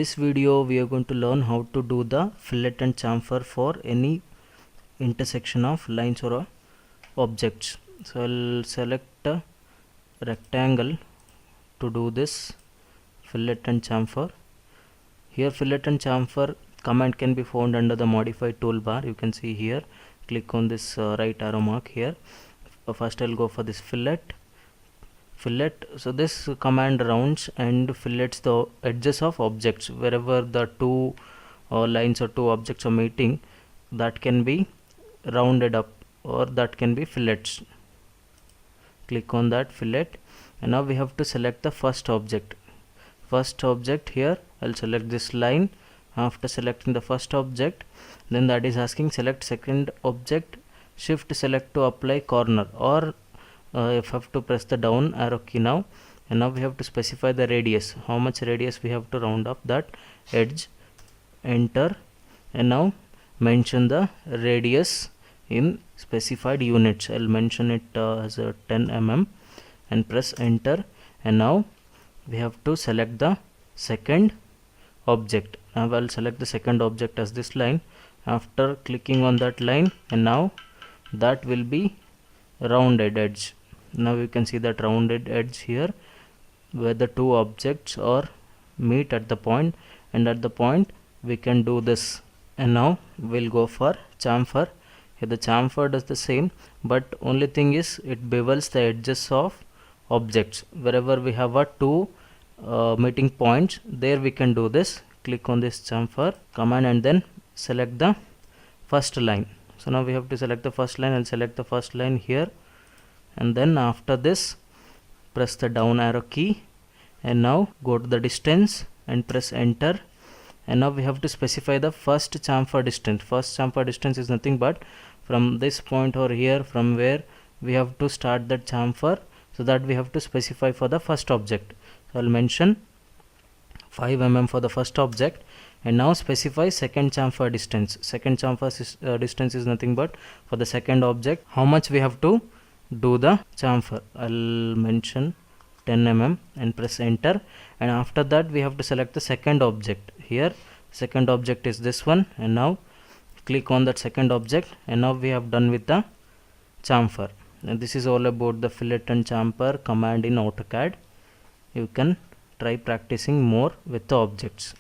this video we are going to learn how to do the fillet and chamfer for any intersection of lines or objects. So I'll select a rectangle to do this fillet and chamfer. Here fillet and chamfer command can be found under the modified toolbar. You can see here, click on this right arrow mark here. First I'll go for this fillet. So this command rounds and fillets the edges of objects wherever the two lines or two objects are meeting. That can be rounded up or that can be fillets. Click on that fillet, and now we have to select the first object. Here I'll select this line. After selecting the first object, then that is asking select second object, shift select to apply corner, or if I have to press the down arrow key now, and now we have to specify the radius, how much radius we have to round up that edge. Enter, and now mention the radius in specified units. I'll mention it as a 10 mm and press enter, and now we have to select the second object. Now I'll select the second object as this line. After clicking on that line, and now that will be rounded edge. Now you can see that rounded edge here where the two objects are meet at the point, and at the point we can do this. And now we'll go for chamfer. Here the chamfer does the same, but only thing is it bevels the edges of objects wherever we have a two meeting points. There we can do this. Click on this chamfer command and then select the first line. So now we have to select the first line. I'll select the first line here, and then after this press the down arrow key, and now go to the distance and press enter. And now we have to specify the first chamfer distance. First chamfer distance is nothing but from this point over here, from where we have to start that chamfer, so that we have to specify for the first object. So I'll mention 5 mm for the first object, and now specify second chamfer distance. Second chamfer distance is nothing but for the second object, how much we have to do the chamfer. I'll mention 10 mm and press enter, and after that we have to select the second object. Here second object is this one, and now click on that second object, and now we have done with the chamfer. And this is all about the fillet and chamfer command in Autocad. You can try practicing more with the objects.